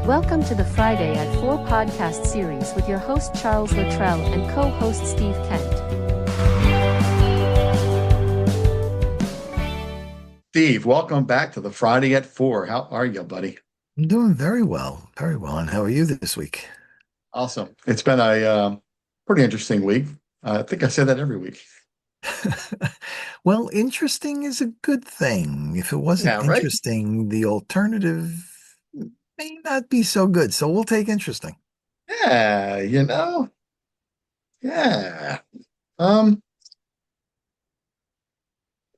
Welcome to the Friday at 4 podcast series with your host Charles Luttrell and co-host Steve Kent. Steve, welcome back to the Friday at 4. How are you, buddy? I'm doing very well, very well. And how are you this week? Awesome. It's been a pretty interesting week. I think I say that every week. Well, interesting is a good thing. If it wasn't Yeah, right? interesting, the alternative may not be so good. So we'll take interesting. Yeah, yeah. Um,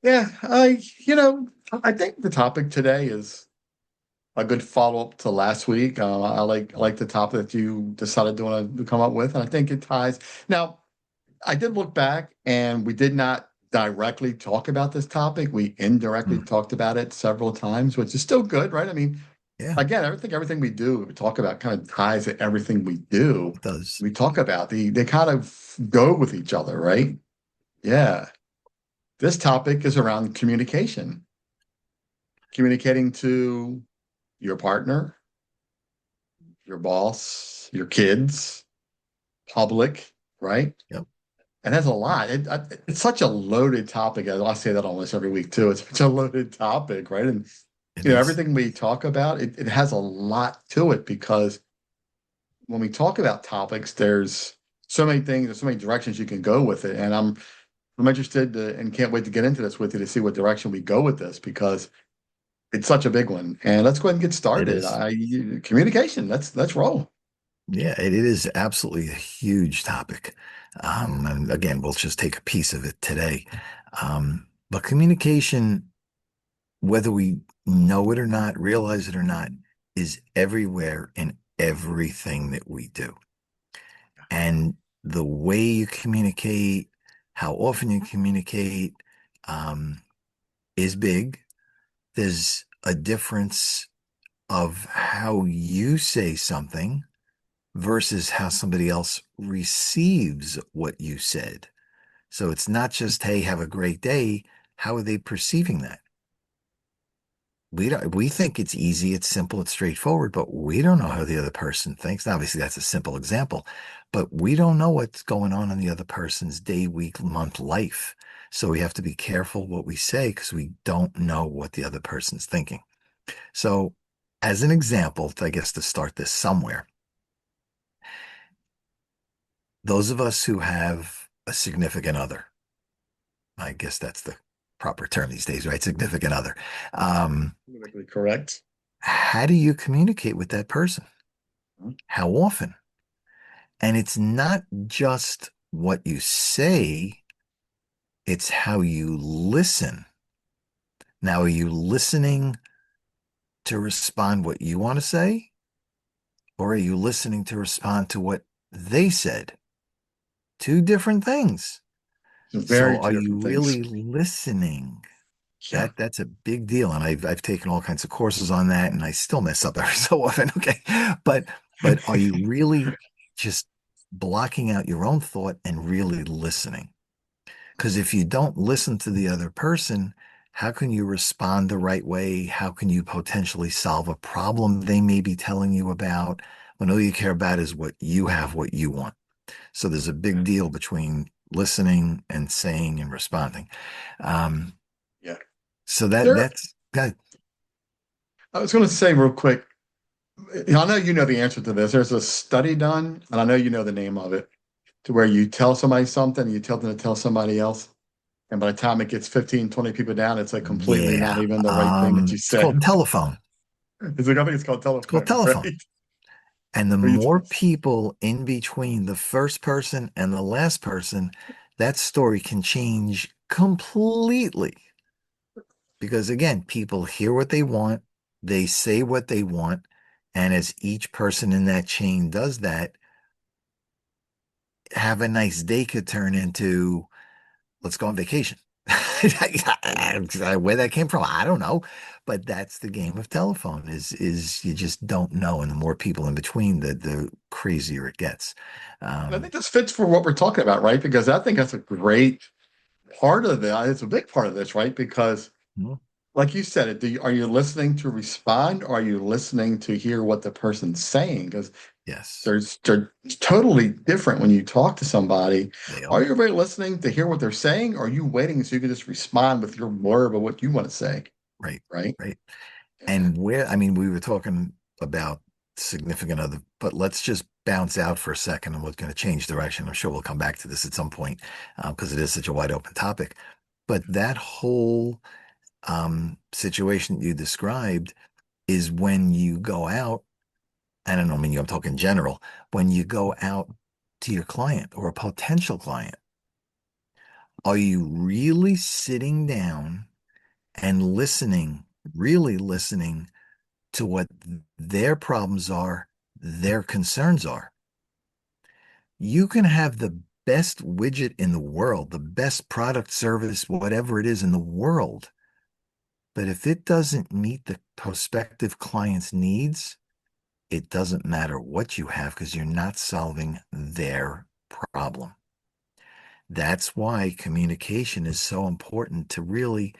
yeah, I think the topic today is a good follow-up to last week. I like the topic that you decided to come up with, and I think it ties. Now, I did look back and we did not directly talk about this topic. We indirectly Hmm. talked about it several times, which is still good, right? I mean, Yeah, again, everything we do, we talk about kind of ties to everything we do. it does. We talk about they kind of go with each other, right? Yeah. This topic is around communication, communicating to your partner, your boss, your kids, public, right? Yep, And that's a lot. It's such a loaded topic. I say that almost every week too. It's such a loaded topic, right? And it is. everything we talk about, it has a lot to it because when we talk about topics, there's so many things, there's so many directions you can go with it. And I'm interested and can't wait to get into this with you to see what direction we go with this because it's such a big one. And let's go ahead and get It started. is. Communication. Let's roll. Yeah, it is absolutely a huge topic. And again, we'll just take a piece of it today. But communication, whether we know it or not, realize it or not, is everywhere in everything that we do. And the way you communicate, how often you communicate, um, is big. There's a difference of how you say something versus how somebody else receives what you said. So it's not just, hey, have a great day. How are they perceiving that? We think it's easy, it's simple, it's straightforward, but we don't know how the other person thinks. Now, obviously, that's a simple example, but we don't know what's going on in the other person's day, week, month life. So we have to be careful what we say because we don't know what the other person's thinking. So, as an example, I guess to start this somewhere, those of us who have a significant other, I guess that's the proper term these days, right? Significant other. Um, Politically correct. how do you communicate with that person? How often? And it's not just what you say, it's how you listen. Now, are you listening to respond what you want to say, or are you listening to respond to what they said? Two different things. Very So two are you different things. really listening? Yeah. That's a big deal. And I've taken all kinds of courses on that and I still mess up every so often. Okay. But are you really just blocking out your own thought and really listening? Because if you don't listen to the other person, how can you respond the right way? How can you potentially solve a problem they may be telling you about when all you care about is what you have, what you want? So there's a big deal between listening and saying and responding. Um, Yeah. so There, that's that. I was going to say real quick, I know you know the answer to this. There's a study done, and I know you know the name of it, to where you tell somebody something, you tell them to tell somebody else, and by the time it gets 15, 20 people down, it's like completely not Yeah. even the right thing that you It's called said. telephone. I think it's called It's called telephone, telephone. right? And the Where you more people in between the first person and the last person, that story can change completely. Because again, people hear what they want, they say what they want, and as each person in that chain does that, have a nice day could turn into let's go on vacation. Where that came from, I don't know. But that's the game of telephone is you just don't know. And the more people in between, the crazier it gets. and I Um, think this fits for what we're talking about, right? Because I think that's a great part of it. It's a big part of this, right? Because like you said, are you listening to respond or are you listening to hear what the person's saying? Because Yes, they're totally different when you talk to somebody. they Are are. you really listening to hear what they're saying? Or are you waiting so you can just respond with your blurb of what you want to say? Right, Right? right. Yeah. And I mean, we were talking about significant other, but let's just bounce out for a second and we're going to change direction. I'm sure we'll come back to this at some point because it is such a wide open topic. But that whole situation you described is when you go out, and I don't mean you, I'm talking general, when you go out to your client or a potential client, are you really sitting down and listening, really listening to what their problems are, their concerns are? You can have the best widget in the world, the best product, service, whatever it is in the world. But if it doesn't meet the prospective client's needs, it doesn't matter what you have because you're not solving their problem. That's why communication is so important to really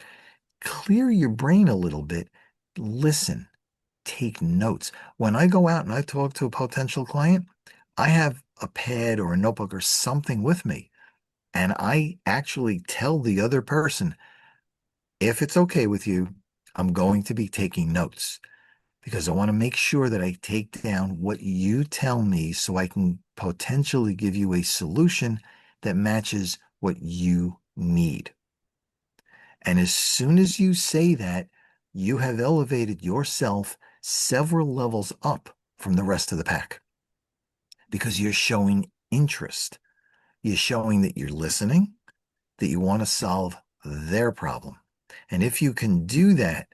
clear your brain a little bit. Listen, take notes. When I go out and I talk to a potential client, I have a pad or a notebook or something with me. And I actually tell the other person, if it's okay with you, I'm going to be taking notes because I want to make sure that I take down what you tell me so I can potentially give you a solution that matches what you need. And as soon as you say that, you have elevated yourself several levels up from the rest of the pack because you're showing interest. You're showing that you're listening, that you want to solve their problem. And if you can do that,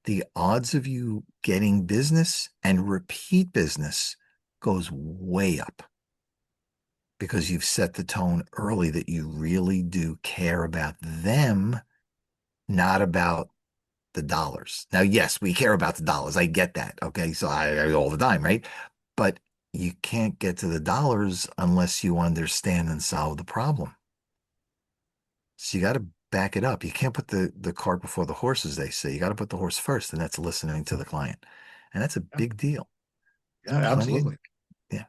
the odds of you getting business and repeat business goes way up because you've set the tone early that you really do care about them, not about the dollars. Now, yes, we care about the dollars. I get that. Okay. So I all the time, right? But you can't get to the dollars unless you understand and solve the problem. So you got to back it up. You can't put the cart before the horse, as they say. You got to put the horse first, and that's listening to the client. And that's a Yeah, big deal. yeah, Plenty of, absolutely. yeah.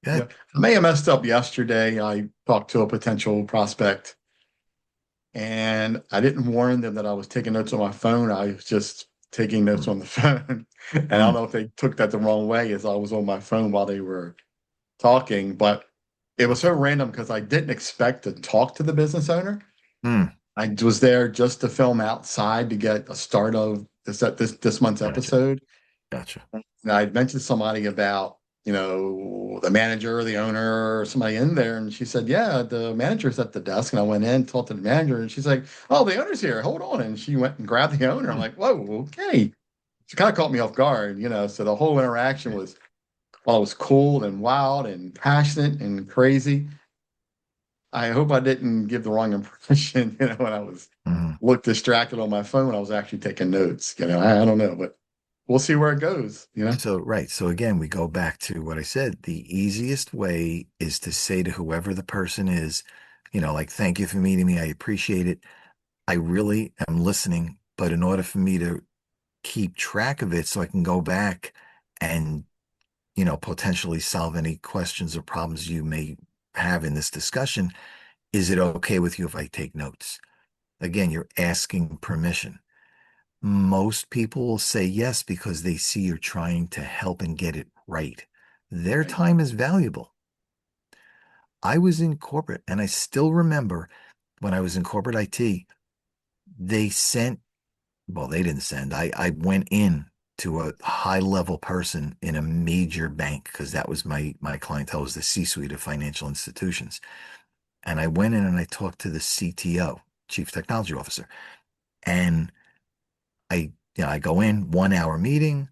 Yeah. Good. I may have messed up yesterday. I talked to a potential prospect and I didn't warn them that I was taking notes on my phone. I was just taking notes Mm, on the phone. And I don't mm, know if they took that the wrong way as I was on my phone while they were talking, but it was so okay. random because I didn't expect to talk to the business owner. Mm, I was there just to film outside to get a start of this month's gotcha. episode. Gotcha. And I'd mentioned somebody about, the manager, the owner, or somebody in there, and she said, "Yeah, the manager's at the desk." And I went in, talked to the manager, and she's like, "Oh, the owner's here. Hold on." And she went and grabbed the owner. I'm Mm, like, "Whoa, okay." She kind of caught me off guard. So the whole interaction okay. was, well, it was cool and wild and passionate and crazy. I hope I didn't give the wrong impression, when I was Mhm. looked distracted on my phone when I was actually taking notes. I don't know, but we'll see where it goes. So, right. So again, we go back to what I said. The easiest way is to say to whoever the person is, like, thank you for meeting me. I appreciate it. I really am listening. But in order for me to keep track of it so I can go back and, potentially solve any questions or problems you may have in this discussion, is it okay with you if I take notes? Again, you're asking permission. Most people will say yes because they see you're trying to help and get it right. Their Right. time is valuable. I was in corporate and I still remember when I was in corporate IT, they sent, well, they didn't send, I went in to a high level person in a major bank because that was my clientele was the C-suite of financial institutions. And I went in and I talked to the CTO, Chief Technology Officer. And I go in 1 hour meeting.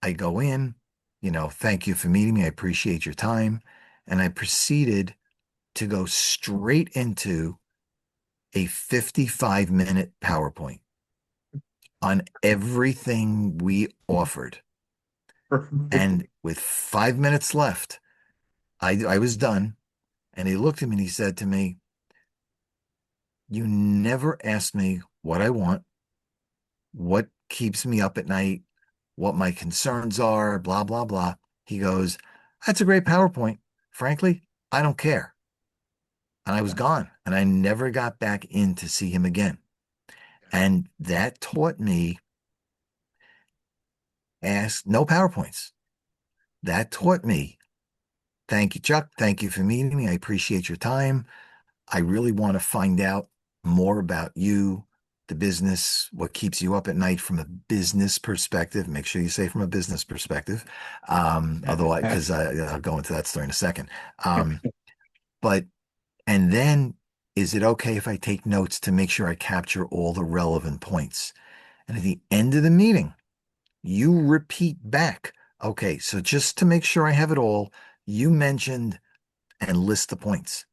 I go in, thank you for meeting me. I appreciate your time. And I proceeded to go straight into a 55-minute PowerPoint on everything we offered. And with 5 minutes left, I was done. And he looked at me and he said to me, you never asked me what I want. what keeps me up at night, what my concerns are, blah, blah, blah. He goes, that's a great PowerPoint. Frankly, I don't care. And I was gone and I never got back in to see him again. And that taught me ask no PowerPoints. That taught me, thank you, Chuck. Thank you for meeting me. I appreciate your time. I really want to find out more about you, the business, what keeps you up at night from a business perspective. Make sure you say from a business perspective. Otherwise, because I'll go into that story in a second. Um, but, and then is it okay if I take notes to make sure I capture all the relevant points? And at the end of the meeting, you repeat back. Okay, so just to make sure I have it all, you mentioned and list the points.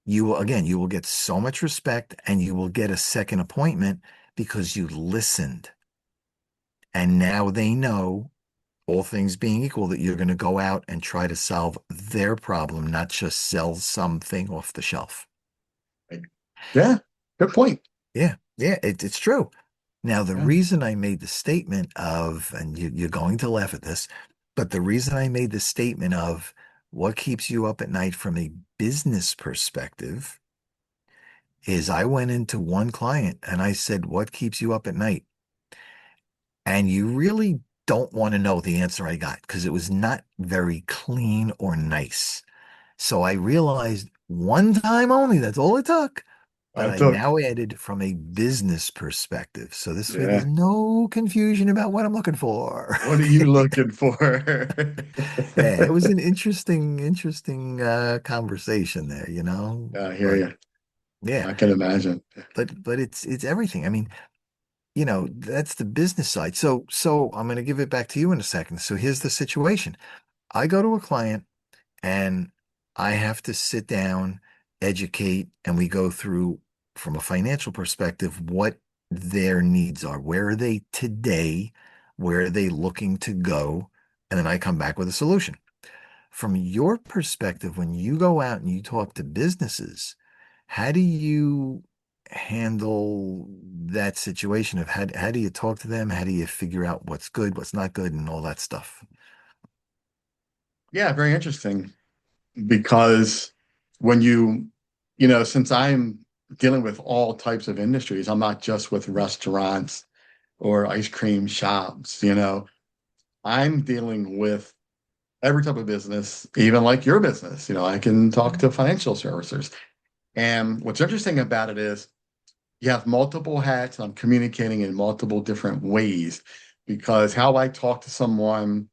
You will get so much respect and you will get a second appointment because you listened. And now they know, all things being equal, that you're going to go out and try to solve their problem, not just sell something off the shelf. Yeah, good point. Yeah, yeah, it's true. Now, the Yeah. reason I made the statement of, and you're going to laugh at this, but the reason I made the statement of what keeps you up at night from a business perspective is I went into one client and I said, what keeps you up at night? And you really don't want to know the answer I got because it was not very clean or nice. So I realized one time only, that's all it took. But I I took, now added from a business perspective. So this way there's yeah. no confusion about what I'm looking for. What are you looking for? Yeah, it was an interesting conversation there, you know. I hear But you. yeah, I can imagine. but it's everything. I mean, you know, that's the business side. So I'm going to give it back to you in a second. So here's the situation. I go to a client and I have to sit down, educate, and we go through from a financial perspective what their needs are. Where are they today? Where are they looking to go? And then I come back with a solution. From your perspective, when you go out and you talk to businesses, how do you handle that situation of how do you talk to them? How do you figure out what's good, what's not good, and all that stuff? Yeah, very interesting because when since I'm dealing with all types of industries, I'm not just with restaurants or ice cream shops, I'm dealing with every type of business, even like your business. I can talk to financial services. And what's interesting about it is you have multiple hats and I'm communicating in multiple different ways because how I talk to someone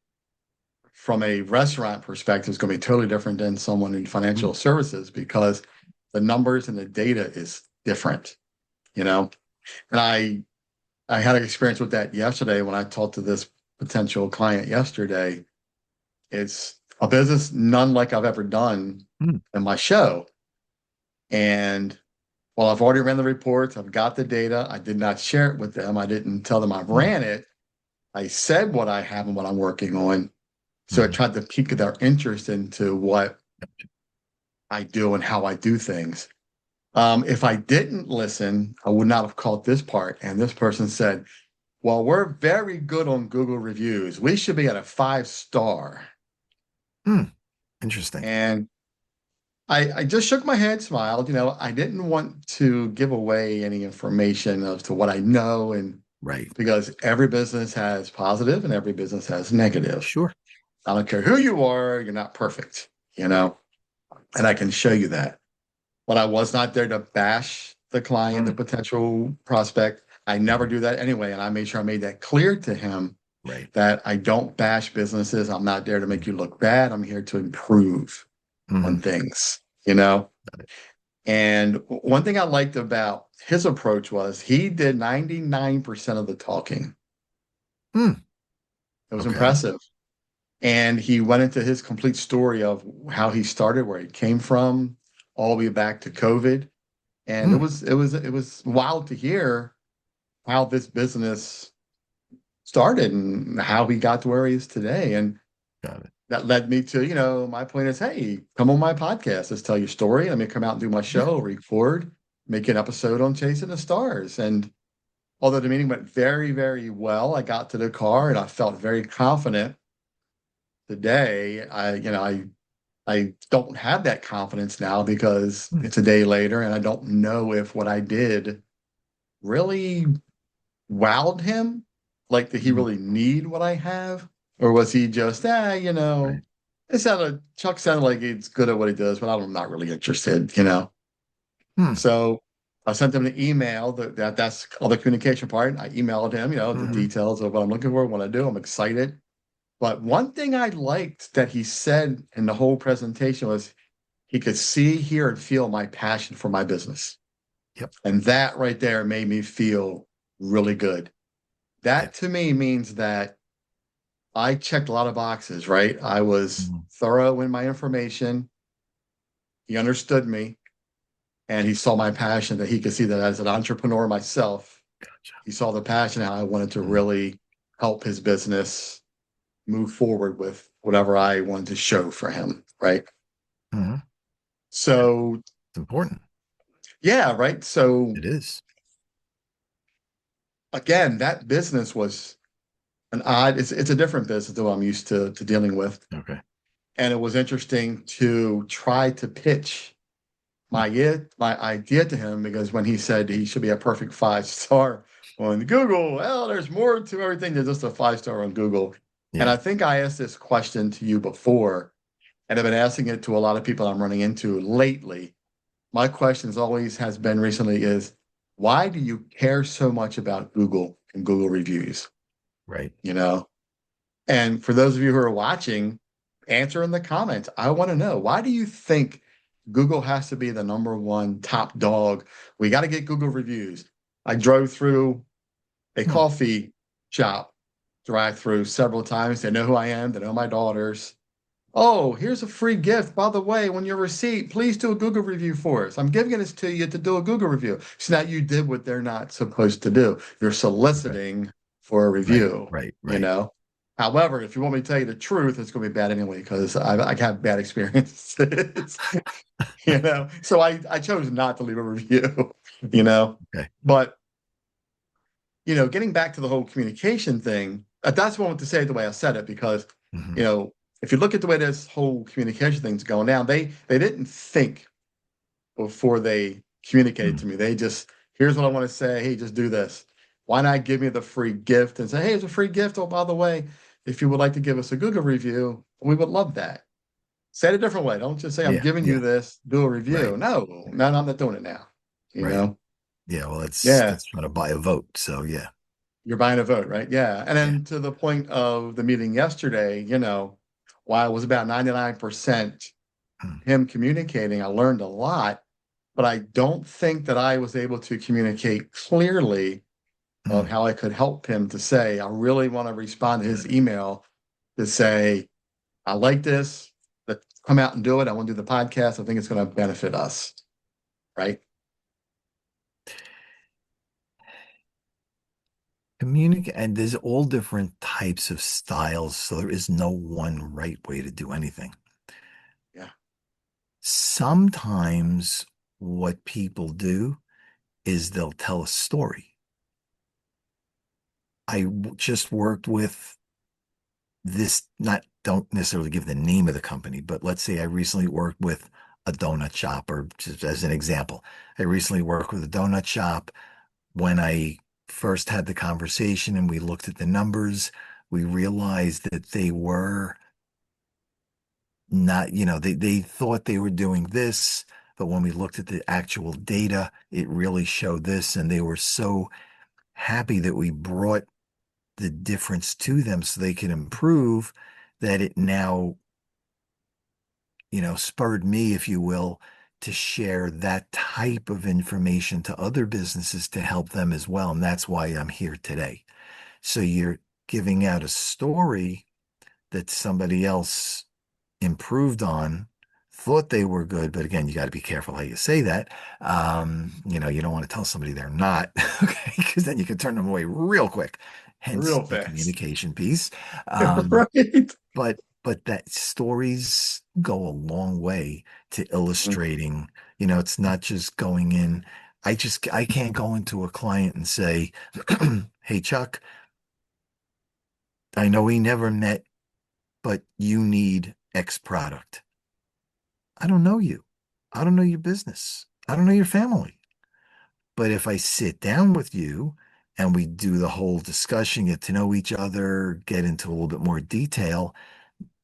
from a restaurant perspective is going to be totally different than someone in Mm, financial services because the numbers and the data is different, you know. And I had an experience with that yesterday when I talked to this potential client yesterday. It's a business none like I've ever done mm, in my show. And well, I've already ran the reports, I've got the data. I did not share it with them. I didn't tell them I've mm, ran it. I said what I have and what I'm working on. So I mm. tried to pique their interest into what I do and how I do things. If I didn't listen, I would not have caught this part. And this person said, well, we're very good on Google reviews. We should be at a 5 star. Mm. Interesting. And I just shook my head, smiled. I didn't want to give away any information as to what I know. And Right. because every business has positive and every business has negative. Sure. I don't care who you are, you're not perfect, Right. and I can show you that. But I was not there to bash the client, the Mm. potential prospect. I never Mhm. do that anyway. And I made sure I made that clear to him Right. that I don't bash businesses. I'm not there to make you look bad. I'm here to improve on Hmm. things, you know? And one thing I liked about his approach was he did 99% of the talking. Mm. It was Okay. impressive. And he went into his complete story of how he started, where he came from, all the way back to COVID. And it Mm. was it was it was wild to hear how this business started and how he got to where he is today. And Got it. that led me to, my point is, hey, come on my podcast. Let's tell your story. Let me come out and do my Yeah. show, record, make an episode on Chasing the Stars. And although the meeting went very, very well, I got to the car and I felt very confident. Today, I don't have that confidence now because Hmm. it's a day later and I don't know if what I did really wowed him. Like, did he Hmm. really need what I have? Or was he just, Right. Chuck sounded like he's good at what he does, but I'm not really interested. Hmm. So I sent him an email that's all the communication part. I emailed him, the Hmm. details of what I'm looking for, what I do. I'm excited. But one thing I liked that he said in the whole presentation was he could see, hear, and feel my passion for my business. Yep. And that right there made me feel really good. Yeah. That to me means that I checked a lot of boxes, right? I was Mhm. thorough in my information. He understood me and he saw my passion, that he could see that as an entrepreneur myself, Gotcha. he saw the passion, how I wanted to Mhm. really help his business move forward with whatever I wanted to show for him, right? Mhm. Yeah. So, It's important. yeah, right. So, It is. again, that business was it's a different business than what I'm used to dealing with. Okay. And it was interesting to try to pitch Hmm. my idea to him, because when he said he should be a perfect 5 star on Google, well, there's more to everything than just a 5 star on Google. And I Yeah. think I asked this question to you before, and I've been asking it to a lot of people I'm running into lately. My questions always has been recently is, why do you care so much about Google and Google reviews? Right. You know? And for those of you who are watching, answer in the comments. I want to know, why do you think Google has to be the number one top dog? We got to get Google reviews. I drove through a Hmm. coffee shop drive through several times. They know who I am, they know my daughters. Oh, here's a free gift. By the way, when your receipt, please do a Google review for us. I'm giving this to you to do a Google review. So now you did what they're not supposed to do. You're Okay. soliciting for a Right. review, Right. you Right. know? However, if you want me to tell you the truth, it's going to be bad anyway because I have bad experiences, So I chose not to leave a review, you know? Okay. But, getting back to the whole communication thing, that's what I want to say the way I said it, because, Hmm. you know, if you look at the way this whole communication thing's going down, they didn't think before they communicated Hmm. to me. They just, here's what I want to say. Hey, just do this. Why not give me the free gift and say, hey, it's a free gift. Oh, by the way, if you would like to give us a Google review, we would love that. Say it a different way. Don't just say, I'm Yeah. giving you Yeah. this, do a Right. review. No, I'm not doing it now. You Right. know? Yeah. Well, that's Yeah. that's trying to buy a vote. So yeah. You're buying a vote, right? Yeah. And Yeah. then to the point of the meeting yesterday, while it was about 99% Hmm. him communicating, I learned a lot, but I don't think that I was able to communicate clearly of Hmm. how I could help him to say, I really want to respond to his email to say, I like this. Let's come out and do it. I want to do the podcast. I think it's going to benefit us. Right. Communicate, and there's all different types of styles, so there is no one right way to do anything. Yeah. Sometimes what people do is they'll tell a story. Just worked with this, not don't necessarily give the name of the company, but let's say I recently worked with a donut shop, or just as an example, I recently worked with a donut shop. When I first had the conversation and we looked at the numbers, we realized that they were not, they thought they were doing this, but when we looked at the actual data, it really showed this. And they were so happy that we brought the difference to them so they could improve, that it now, spurred me, if you will, to share that type of information to other businesses to help them as well. And that's why I'm here today. So you're giving out a story that somebody else improved on, thought they were good, but again, you got to be careful how you say that. You don't want to tell somebody they're not, okay, because then you can turn them away real quick. Hence Real the fast. communication piece. Um, Right. but that stories go a long way to Mhm. illustrating, it's not just going in. I can't go into a client and say, "Hey Chuck, I know we never met, but you need X product." I don't know you. I don't know your business. I don't know your family. But if I sit down with you and we do the whole discussion, get to know each other, get into a little bit more detail,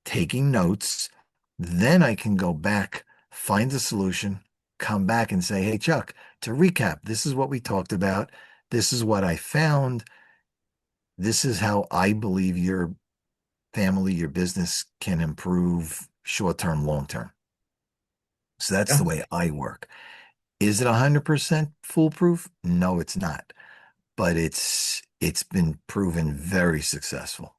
taking notes, then I can go back, find the solution, come back and say, "Hey, Chuck, to recap, this is what we talked about. This is what I found. This is how I believe your family, your business can improve short term, long term." So that's the Yeah. way I work. Is it 100% foolproof? No, it's not, but it's been proven very successful.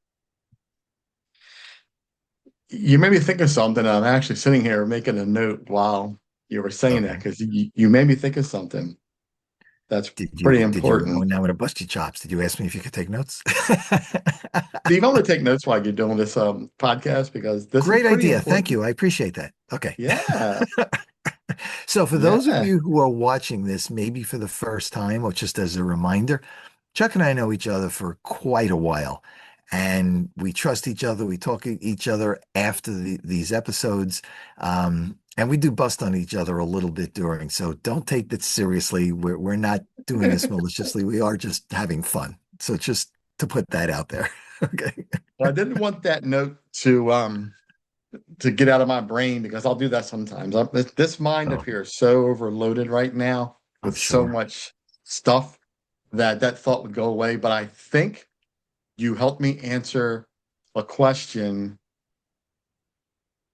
You made me think of something. I'm actually sitting here making a note while you were saying that Okay. because you made me think of something that's pretty Did you, important. now I'm gonna bust your chops. Did you ask me if you could take notes? Steve, I'm going to take notes while you're doing this podcast because this is Great pretty idea. Thank important. you. I appreciate that. Okay. Yeah. So for those of Yeah. you who are watching this, maybe for the first time or just as a reminder, Chuck and I know each other for quite a while, and we trust each other. We talk to each other after these episodes, and we do bust on each other a little bit during. So don't take that seriously. We're not doing this maliciously. We are just having fun. So just to put that out there. Okay. I didn't want that note to get out of my brain because I'll do that sometimes. This mind of Oh, here is so overloaded right now I'm with so sure. much stuff that that thought would go away. But I think you helped me answer a question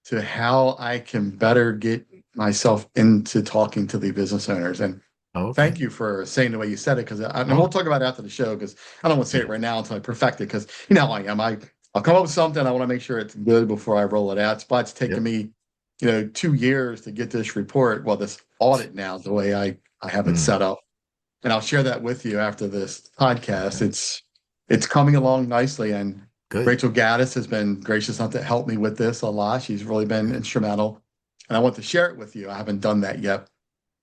to how I can better get myself into talking to the business owners. And Oh, okay. thank you for saying the way you said it because and we'll Oh, talk about it after the show because I don't want to say yeah. it right now until I perfect it because you know how I am. I'll come up with something. I want to make sure it's good before I roll it out. It's taken Yep. me, 2 years to get this report. Well, this audit now, the way I have it Mm, set up. And I'll share that with you after this podcast. okay. It's coming along nicely, and Good. Rachel Gaddis has been gracious enough to help me with this a lot. She's really been Okay. instrumental, and I want to share it with you. I haven't done that yet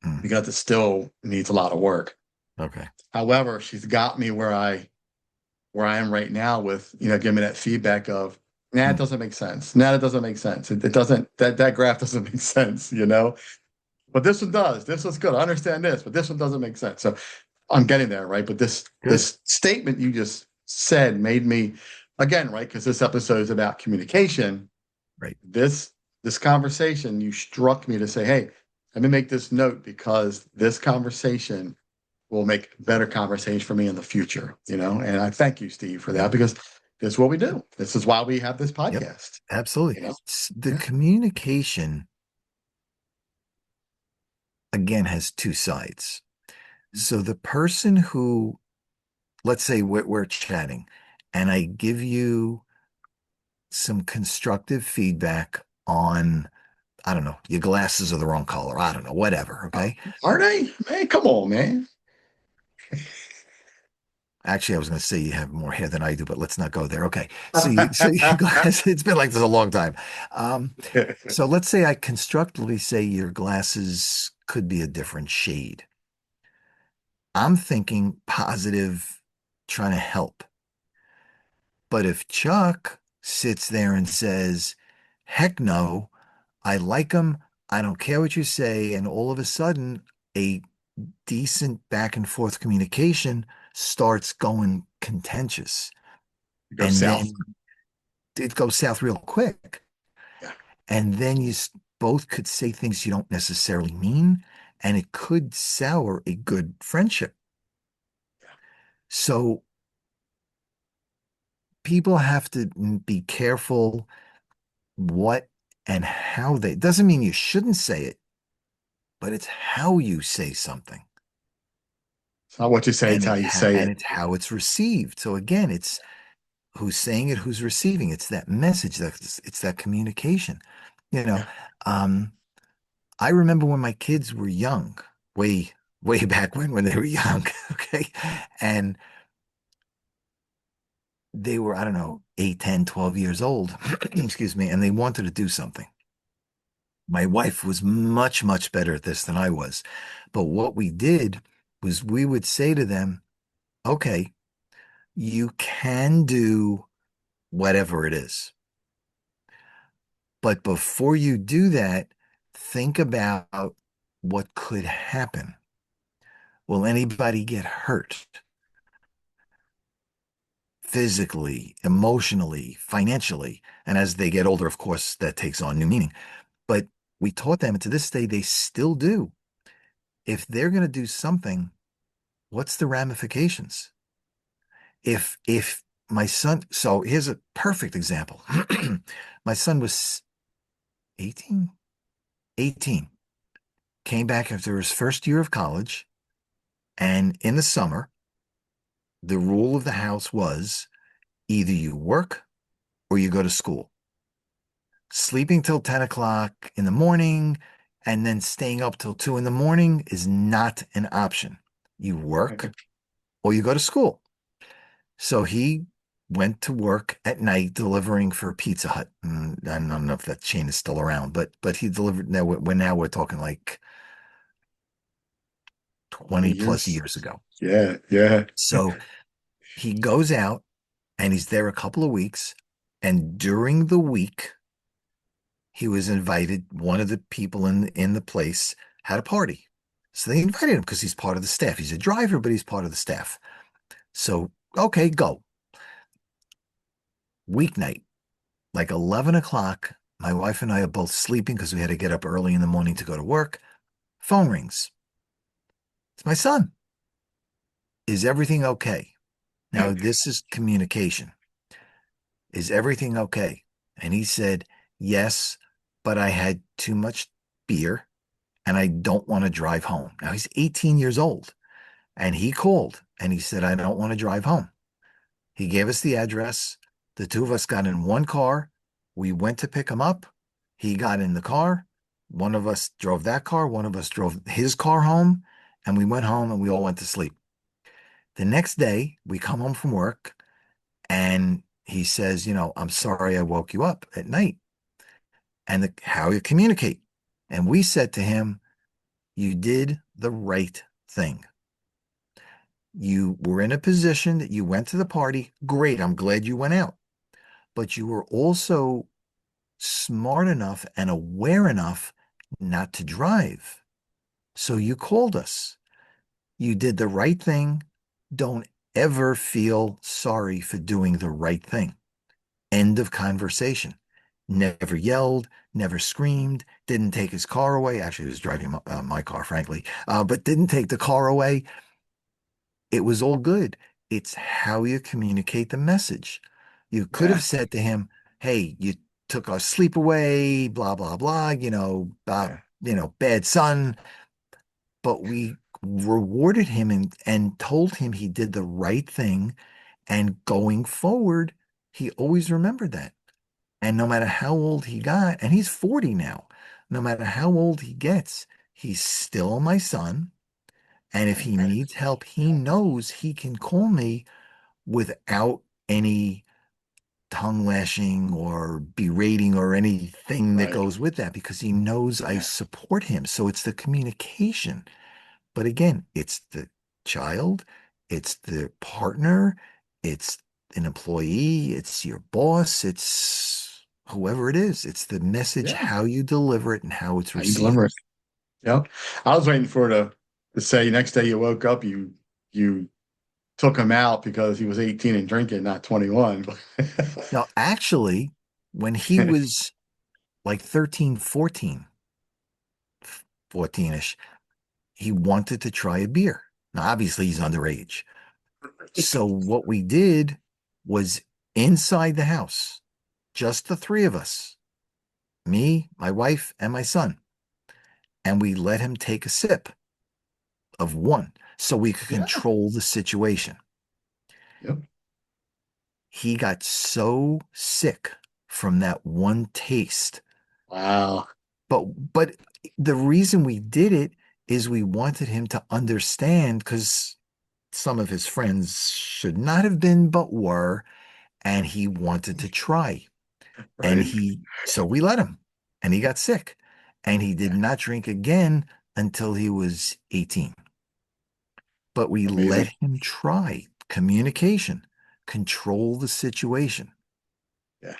Mm, because it still needs a lot of work. okay. However, she's got me where I am right now with giving me that feedback of nah, it Mm, doesn't make sense. Nah, it doesn't make sense. It doesn't that graph doesn't make sense. But this one does. This one's good. I understand this, but this one doesn't make sense. So I'm getting there, right? But this good. this statement you just said made me again, right? Because this episode is about communication. Right. This conversation, you struck me to say, hey, let me make this note because this conversation will make better conversation for me in the future. And I thank you, Steve, for that Yep. because this is what we Yep. do. This is why we have this Yep. podcast. Absolutely. You know? The Yeah. communication, again, has two sides. So the person who, let's say we're chatting and I give you some constructive feedback on, I don't know, your glasses are the wrong color. I don't know, whatever. Uh, Okay. are they? Man, come on, man. Actually, I was going to say you have more hair than I do, but let's not go there. Okay. So your glasses, it's been like this a long time. Um, so let's say I constructively say your glasses could be a different shade. I'm thinking positive, trying to help. But if Chuck sits there and says, heck no, I like them, I don't care what you say, and all of a sudden a decent back and forth communication starts going contentious. Go And south. then it goes south real quick. Yeah. And then both could say things you don't necessarily mean, and it could sour a good friendship. So people have to be careful what and how they, doesn't mean you shouldn't say it, but it's how you say something. It's not what you say, it's how you say And it. it's how it's received. So again, it's who's saying it, who's receiving. It's that message, it's that communication. You know, Yeah. um, I remember when my kids were young, way back when they were young, okay? And they were, I don't know, 8, 10, 12 years old, excuse me, and they wanted to do something. My wife was much, much better at this than I was. But what we did was we would say to them, okay, you can do whatever it is. But before you do that, think about what could happen. Will anybody get hurt physically, emotionally, financially? And as they get older, of course, that takes on new meaning. But we taught them, and to this day, they still do. If they're going to do something, what's the ramifications? If my son, so here's a perfect example. My son was 18, 18, came back after his first year of college, and in the summer, the rule of the house was either you work or you go to school. Sleeping till 10 o'clock in the morning and then staying up till 2 in the morning is not an option. You work or you go to school. So he went to work at night delivering for Pizza Hut. I don't know if that chain is still around, but he delivered. Now we're talking like 20 20 plus years. years ago. Yeah, yeah. So he goes out and he's there a couple of weeks. And during the week, he was invited. One of the people in the place had a party. So they invited him because he's part of the staff. He's a driver, but he's part of the staff. So, okay, go. Weeknight, like 11 o'clock. My wife and I are both sleeping because we had to get up early in the morning to go to work. Phone rings. It's my son. Is everything okay? Now, this is communication. Is everything okay? And he said, yes, but I had too much beer and I don't want to drive home. Now, he's 18 years old and he called and he said, I don't want to drive home. He gave us the address. The two of us got in one car. We went to pick him up. He got in the car. One of us drove that car. One of us drove his car home. And we went home and we all went to sleep. The next day, we come home from work and he says, I'm sorry I woke you up at night. And how you communicate. And we said to him, you did the right thing. You were in a position that you went to the party. Great. I'm glad you went out. But you were also smart enough and aware enough not to drive. So you called us. You did the right thing. Don't ever feel sorry for doing the right thing. End of conversation. Never yelled, never screamed, didn't take his car away. Actually, he was driving my car, frankly, but didn't take the car away. It was all good. It's how you communicate the message. You could Yeah, have said to him, hey, you took our sleep away, blah, blah, blah, yeah, bad son. But we rewarded him and told him he did the right thing. And going forward, he always remembered that. And no matter how old he got, and he's 40 now, no matter how old he gets, he's still my son. And if he needs help, he knows he can call me without any tongue lashing or berating or anything that right. goes with that because he knows I Yeah, support him. So it's the communication. But again, it's the child, it's the partner, it's an employee, it's your boss, it's whoever it is. It's the message, yeah. how you deliver it and how it's How you received. deliver it. Yep. I was waiting for to say next day you woke up, you took him out because he was 18 and drinking, not 21. Now, actually, when he was like 13, 14, 14-ish, he wanted to try a beer. Now, obviously, he's underage. So what we did was inside the house, just the three of us, me, my wife, and my son. And we let him take a sip of one so we could Yeah. control the situation. Yep. He got so sick from that one taste. Wow. But the reason we did it is we wanted him to understand because some of his friends should not have been, but were, and he wanted to try. And Right. so we let him, and he got sick, and he did not drink again until he was 18. but we let Amazing. him try. Communication, control the situation. Yeah.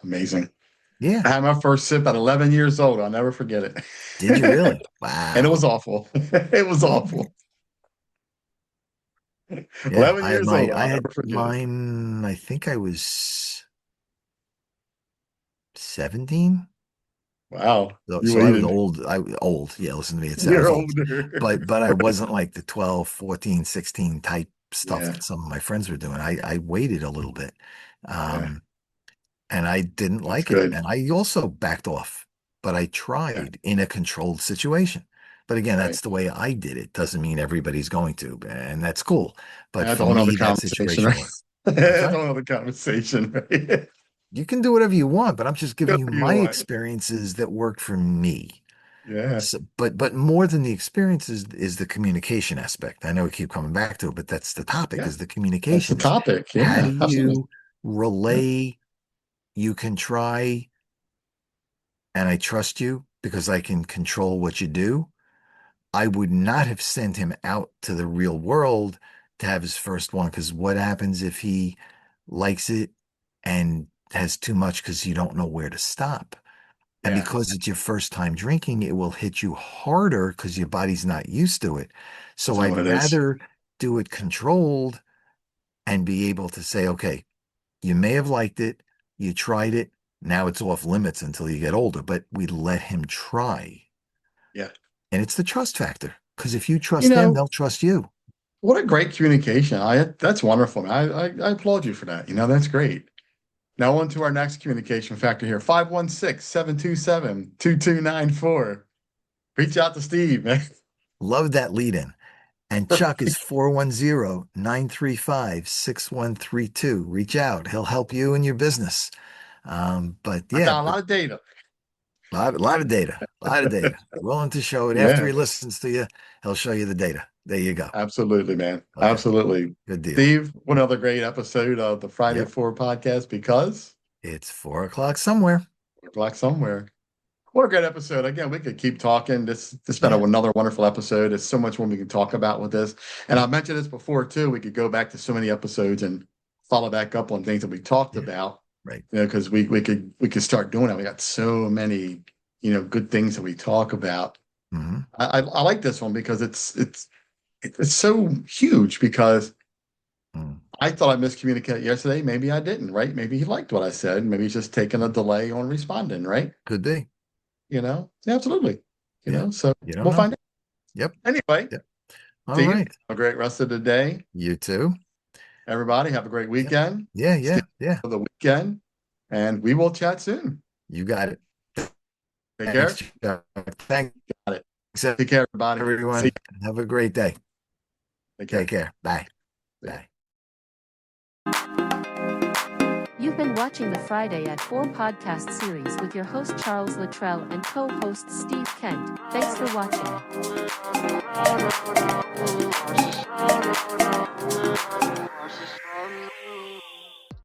Amazing. Yeah. I had my first sip at 11 years old. I'll never forget it. Did you really? And it Wow. was awful. It was awful. Yeah. 11 years old. I I'll had never forget it. mine, I think I was 17. Wow. You So I was waited. old. I was old. Yeah, listen to me. I You're was old. older. But I wasn't like the 12, 14, 16 type stuff Yeah. that some of my friends were doing. I waited a little bit. Yeah. Um, and I didn't That's like it. good. And I also backed off, but I Yeah. tried in a controlled situation. But again, Right. that's the way I did it. Doesn't mean everybody's going to, and that's cool. But That's a for whole nother me, that conversation, situation right? worked. I'm That's a sorry. whole nother conversation, right? You can do whatever you want, but I'm just giving Whatever you you my want. experiences that worked for me. Yeah. So, but more than the experience is the communication aspect. I know we keep coming back to it, but that's the topic Yeah. is the That's the communications. topic. How do Yeah. Absolutely. you Yeah. relay? You can try, and I trust you because I can control what you do. I would not have sent him out to the real world to have his first one because what happens if he likes it and has too much because you don't know where to stop? And Yeah. because it's your first time drinking, it will hit you harder because your body's not used to it. So That's not I'd what it is. rather do it controlled and be able to say, okay, you may have liked it, you tried it, now it's off limits until you get older, but we let him try. Yeah. And it's the trust factor because if you You trust them, know, they'll trust you. what a great communication. That's wonderful, man. I applaud you for that. That's great. Now on to our next communication factor here. 516-727-2294. Reach out to Steve, man. Love that lead in. And Chuck is 410-935-6132. Reach out. He'll help you in your business. But I yeah, got a lot of data. lot of data, a lot of data. Willing to show it. After Yeah, he listens to you, he'll show you the data. There you go. absolutely, man. Okay, Absolutely. good deal. Steve, what other great episode of the Friday at Yep. 4 podcast because It's 4 o'clock somewhere. we're black somewhere. What a great episode. Again, we could keep talking. This been Yeah. another wonderful episode. There's so much more we can talk about with this. And I mentioned this before too. We could go back to so many episodes and follow back up on things that we talked Yeah. about. Right. Because we could start doing that. We got so many, good things that we talk about. Hmm. I like this one because it's so huge because Mm. I thought I miscommunicated yesterday. Maybe I didn't, right? Maybe he liked what I said. Maybe he's just taking a delay on responding, right? Could be. Yeah, absolutely. Yeah. So You don't we'll know. find out. Yep. Anyway, Yep. All Steve, have right. a great rest of the day. You too. Everybody, have a great Yep. weekend. Yeah. Stay Yeah. Yeah. for the weekend, and we will chat soon. You got it. Take Thanks, care. Chuck. Thanks, Got it. Take care, everybody. See everyone. Have a great day. you. Take Take care. care. Bye. See ya. Bye. You've been watching the Friday at 4 podcast series with your host Charles Luttrell and co-host Steve Kent. Thanks for watching.